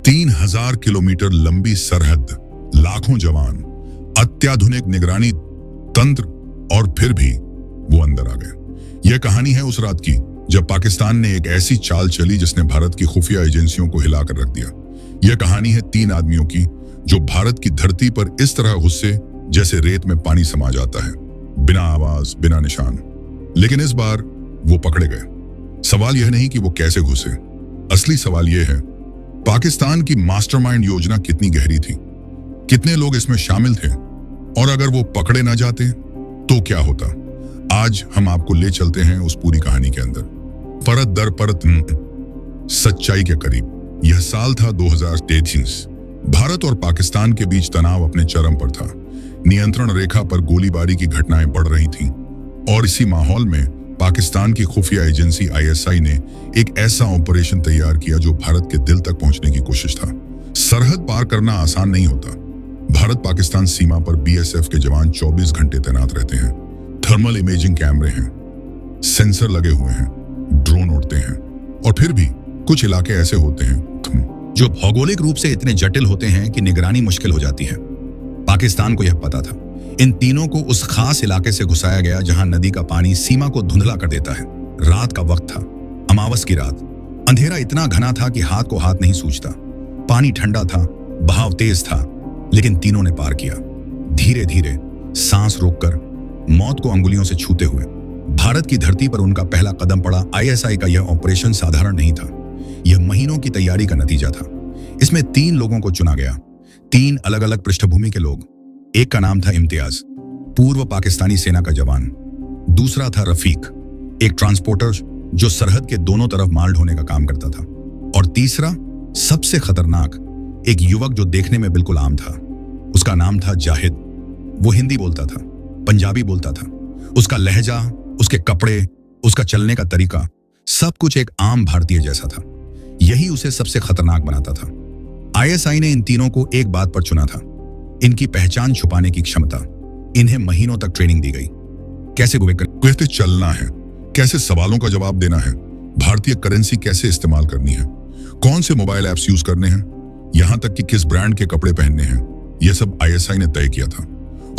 3,000 kilometre लंबी सरहद, लाखों जवान, अत्याधुनिक निगरानी तंत्र, और फिर भी वो अंदर आ गए। यह कहानी है उस रात की जब पाकिस्तान ने एक ऐसी चाल चली जिसने भारत की खुफिया एजेंसियों को हिलाकर रख दिया। यह कहानी है 3 आदमियों की जो भारत की धरती पर इस तरह घुसे जैसे रेत में पानी समा जाता है, बिना आवाज, बिना निशान। लेकिन इस बार वो पकड़े गए। सवाल यह नहीं कि वो कैसे घुसे, असली सवाल यह है पाकिस्तान की मास्टरमाइंड योजना कितनी गहरी थी, कितने लोग इसमें शामिल थे, और अगर वो पकड़े ना जाते तो क्या होता। आज हम आपको ले चलते हैं उस पूरी कहानी के अंदर, परत दर परत, सच्चाई के करीब। यह साल था 2023। भारत और पाकिस्तान के बीच तनाव अपने चरम पर था। नियंत्रण रेखा पर गोलीबारी की घटनाएं बढ़ रही थीं, और इसी माहौल में पाकिस्तान की खुफिया एजेंसी ISI ने एक ऐसा ऑपरेशन तैयार किया जो भारत के दिल तक पहुंचने की कोशिश था। सरहद पार करना आसान नहीं होता। भारत पाकिस्तान सीमा पर BSF के जवान 24 घंटे तैनात रहते हैं। थर्मल इमेजिंग कैमरे हैं, सेंसर लगे हुए हैं, ड्रोन उड़ते हैं, और फिर भी कुछ इलाके ऐसे होते हैं जो भौगोलिक रूप से इतने जटिल होते हैं कि निगरानी मुश्किल हो जाती है। पाकिस्तान को यह पता था। इन तीनों को उस खास इलाके से घुसाया गया जहां नदी का पानी सीमा को धुंधला कर देता है। रात का वक्त था, अमावस की रात। अंधेरा इतना घना था कि हाथ को हाथ नहीं सूझता। पानी ठंडा था, बहाव तेज था, लेकिन तीनों ने पार किया, धीरे धीरे, सांस रोककर, मौत को अंगुलियों से छूते हुए। भारत की धरती पर उनका पहला कदम पड़ा। ISI का यह ऑपरेशन साधारण नहीं था। यह महीनों की तैयारी का नतीजा था। इसमें 3 लोगों को चुना गया, 3 अलग अलग पृष्ठभूमि के लोग। एक का नाम था इम्तियाज, पूर्व पाकिस्तानी सेना का जवान। दूसरा था रफीक, एक ट्रांसपोर्टर जो सरहद के दोनों तरफ माल ढोने का काम करता था। और तीसरा, सबसे खतरनाक, एक युवक जो देखने में बिल्कुल आम था। उसका नाम था जाहिद। वो हिंदी बोलता था, पंजाबी बोलता था। उसका लहजा, उसके कपड़े, उसका चलने का तरीका, सब कुछ एक आम भारतीय जैसा था। यही उसे सबसे खतरनाक बनाता था। ISI ने इन तीनों को एक बात पर चुना था, इनकी पहचान छुपाने की क्षमता। इन्हें महीनों तक ट्रेनिंग दी गई। कैसे कैसे चलना है, कैसे सवालों का जवाब देना है, भारतीय करेंसी कैसे इस्तेमाल करनी है, कौन से मोबाइल ऐप्स यूज करने हैं, यहां तक कि किस ब्रांड के कपड़े पहनने हैं। यह सब ISI ने तय किया था।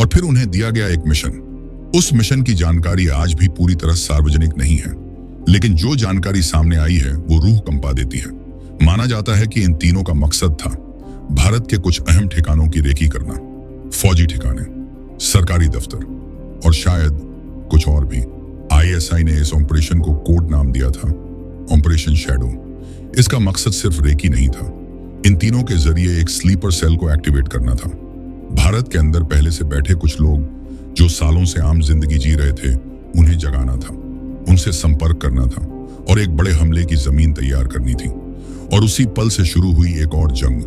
और फिर उन्हें दिया गया एक मिशन। उस मिशन की जानकारी आज भी पूरी तरह सार्वजनिक नहीं है, लेकिन जो जानकारी सामने आई है वो रूह कंपा देती है। माना जाता है कि इन तीनों का मकसद था भारत के कुछ अहम ठिकानों की रेकी करना, फौजी ठिकाने, सरकारी दफ्तर, और शायद कुछ और भी। ISI ने इस ऑपरेशन को कोड नाम दिया था, ऑपरेशन शैडो। इसका मकसद सिर्फ रेकी नहीं था, इन तीनों के जरिए एक स्लीपर सेल को एक्टिवेट करना था। भारत के अंदर पहले से बैठे कुछ लोग जो सालों से आम जिंदगी जी रहे थे, उन्हें जगाना था, उनसे संपर्क करना था, और एक बड़े हमले की जमीन तैयार करनी थी। और उसी पल से शुरू हुई एक और जंग,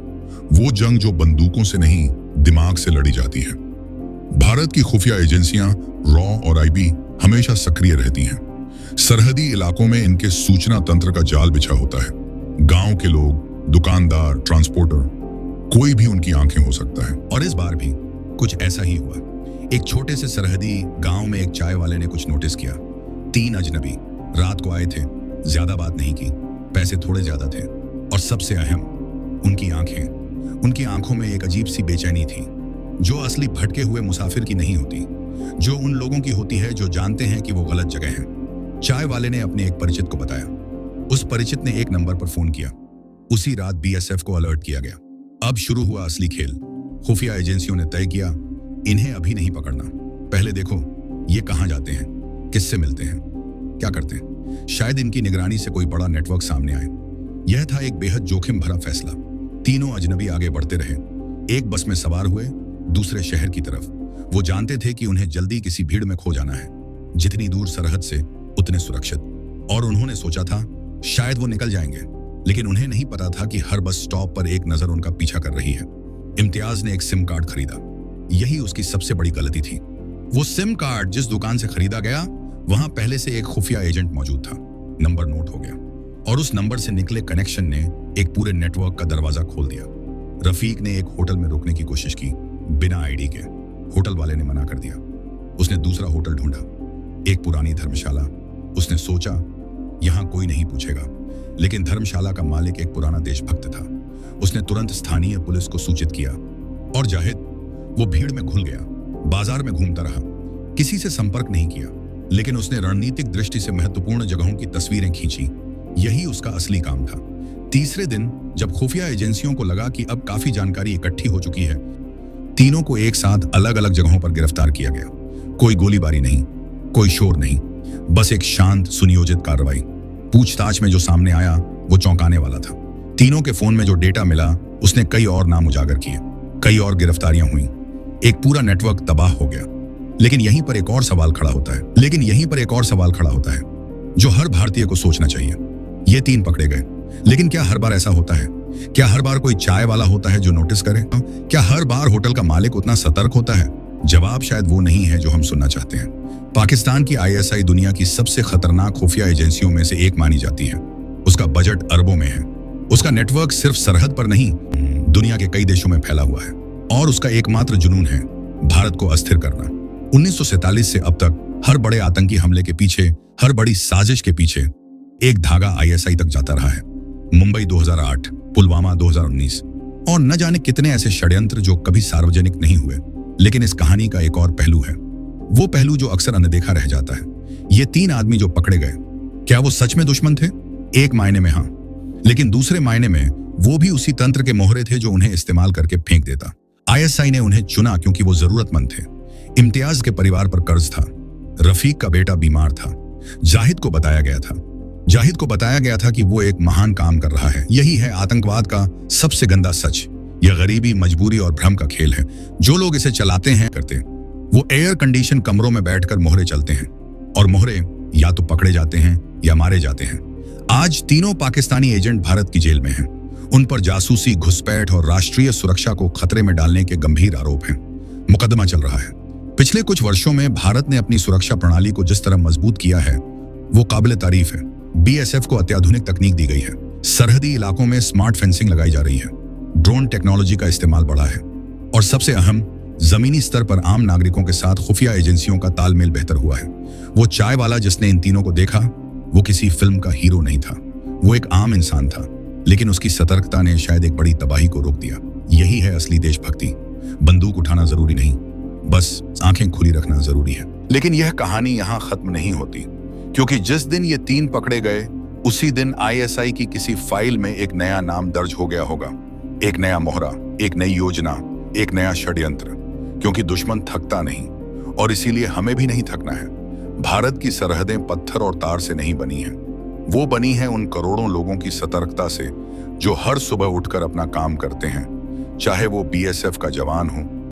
वो जंग जो बंदूकों से नहीं, दिमाग से लड़ी जाती है। भारत की खुफिया एजेंसियां रॉ और IB हमेशा सक्रिय रहती हैं। सरहदी इलाकों में इनके सूचना तंत्र का जाल बिछा होता है। गांव के लोग, दुकानदार, ट्रांसपोर्टर, कोई भी उनकी आंखें हो सकता है। और इस बार भी कुछ ऐसा ही हुआ। एक छोटे से सरहदी गांव में एक चाय वाले ने कुछ नोटिस किया। 3 अजनबी रात को आए थे, ज्यादा बात नहीं की, पैसे थोड़े ज्यादा थे, और सबसे अहम, उनकी आंखें। उनकी आंखों में एक अजीब सी बेचैनी थी, जो असली भटके हुए मुसाफिर की नहीं होती, जो उन लोगों की होती है जो जानते हैं कि वो गलत जगह हैं। चाय वाले ने अपने एक परिचित को बताया। उस परिचित ने एक नंबर पर फोन किया। उसी रात BSF को अलर्ट किया गया। अब शुरू हुआ असली खेल। खुफिया एजेंसियों ने तय किया, इन्हें अभी नहीं पकड़ना, पहले देखो ये कहां जाते हैं, किससे मिलते हैं, क्या करते हैं। शायद इनकी निगरानी से कोई बड़ा नेटवर्क सामने आए। यह था एक बेहद जोखिम भरा फैसला। तीनों अजनबी आगे बढ़ते रहे, एक बस में सवार हुए दूसरे शहर की तरफ। वो जानते थे कि उन्हें जल्दी किसी भीड़ में खो जाना है, जितनी दूर सरहद से उतने सुरक्षित। और उन्होंने सोचा था शायद वो निकल जाएंगे, लेकिन उन्हें नहीं पता था कि हर बस स्टॉप पर एक नजर उनका पीछा कर रही है। इम्तियाज ने एक सिम कार्ड खरीदा। यही उसकी सबसे बड़ी गलती थी। वो सिम कार्ड जिस दुकान से खरीदा गया, वहां पहले से एक खुफिया एजेंट मौजूद था। नंबर नोट हो गया, और उस नंबर से निकले कनेक्शन ने एक पूरे नेटवर्क का दरवाजा खोल दिया। रफीक ने एक होटल में रुकने की कोशिश की, बिना ID के। होटल वाले ने मना कर दिया। उसने दूसरा होटल ढूंढा, एक पुरानी धर्मशाला। उसने सोचा यहां कोई नहीं पूछेगा, लेकिन धर्मशाला का मालिक एक पुराना देशभक्त था। उसने तुरंत स्थानीय पुलिस को सूचित किया और जाहिद वो भीड़ में घुल गया, बाजार में घूमता रहा, किसी से संपर्क नहीं किया, लेकिन उसने रणनीतिक दृष्टि से महत्वपूर्ण जगहों की तस्वीरें खींची। यही उसका असली काम था। तीसरे दिन जब खुफिया एजेंसियों को लगा कि अब काफी जानकारी इकट्ठी हो चुकी है, तीनों को एक साथ अलग अलग जगहों पर गिरफ्तार किया गया। कोई गोलीबारी नहीं, कोई शोर नहीं, बस एक शांत सुनियोजित कार्रवाई। पूछताछ में जो सामने आया वो चौंकाने वाला था। तीनों के फोन में जो डेटा मिला उसने कई और नाम उजागर किए, कई और गिरफ्तारियां हुई, एक पूरा नेटवर्क तबाह हो गया। लेकिन यहीं पर एक और सवाल खड़ा होता है जो हर भारतीय को सोचना चाहिए। ये तीन पकड़े गए, लेकिन क्या हर बार ऐसा होता है? क्या हर बार कोई चाय वाला होता है जो नोटिस करे? क्या हर बार होटल का मालिक उतना सतर्क होता है? जवाब शायद वो नहीं है जो हम सुनना चाहते हैं। पाकिस्तान की आईएसआई दुनिया की सबसे खतरनाक खुफिया एजेंसियों में से एक मानी जाती है। उसका बजट अरबों में है, उसका नेटवर्क सिर्फ सरहद पर नहीं, दुनिया के कई देशों में फैला हुआ है, और उसका एकमात्र जुनून है भारत को अस्थिर करना। 1947 से अब तक हर बड़े आतंकी हमले के पीछे, हर बड़ी साजिश के पीछे एक धागा आईएसआई तक जाता रहा है। मुंबई 2008, पुलवामा 2019 और न जाने कितने ऐसे षड्यंत्र जो कभी सार्वजनिक नहीं हुए। लेकिन इस कहानी का एक और पहलू है, वो पहलू जो अक्सर अनदेखा रह जाता है। ये तीन आदमी जो पकड़े गए, क्या वो सच में दुश्मन थे? एक मायने में हाँ, लेकिन दूसरे मायने में वो भी उसी तंत्र के मोहरे थे जो उन्हें इस्तेमाल करके फेंक देता। आईएसआई ने उन्हें चुना क्योंकि वो जरूरतमंद थे। इम्तियाज के परिवार पर कर्ज था, रफीक का बेटा बीमार था, जाहिद को बताया गया था कि वो एक महान काम कर रहा है। यही है आतंकवाद का सबसे गंदा सच। यह गरीबी, मजबूरी और भ्रम का खेल है। जो लोग इसे चलाते हैं करते, वो एयर कंडीशन कमरों में बैठकर मोहरे चलते हैं, और मोहरे या तो पकड़े जाते हैं या मारे जाते हैं। आज तीनों पाकिस्तानी एजेंट भारत की जेल में हैं। उन पर जासूसी, घुसपैठ और राष्ट्रीय सुरक्षा को खतरे में डालने के गंभीर आरोप हैं। मुकदमा चल रहा है। पिछले कुछ वर्षों में भारत ने अपनी सुरक्षा प्रणाली को जिस तरह मजबूत किया है वो काबिल तारीफ है। बीएसएफ को अत्याधुनिक तकनीक दी गई है, सरहदी इलाकों में स्मार्ट फेंसिंग लगाई जा रही है, ड्रोन टेक्नोलॉजी का इस्तेमाल बढ़ा है, और सबसे अहम, जमीनी स्तर पर आम नागरिकों के साथ खुफिया एजेंसियों का तालमेल बेहतर हुआ है। वो चाय वाला जिसने इन तीनों को देखा, वो किसी फिल्म का हीरो नहीं था, वो एक आम इंसान था, लेकिन उसकी सतर्कता ने शायद एक बड़ी तबाही को रोक दिया। यही है असली देशभक्ति। बंदूक उठाना जरूरी नहीं, बस आंखें खुली रखना जरूरी है। लेकिन यह कहानी यहाँ खत्म नहीं होती, क्योंकि जिस दिन ये तीन पकड़े गए, उसी दिन आईएसआई की किसी फाइल में एक नया नाम दर्ज हो गया होगा, एक नया मोहरा, एक नई योजना, एक नया षड्यंत्र। क्योंकि दुश्मन थकता नहीं, और इसीलिए हमें भी नहीं थकना है। भारत की सरहदें पत्थर और तार से नहीं बनी हैं, वो बनी हैं उन करोड़ों लोगों की सतर्कता से जो हर सुबह उठकर अपना काम करते हैं, चाहे वो बीएसएफ का जवान हो,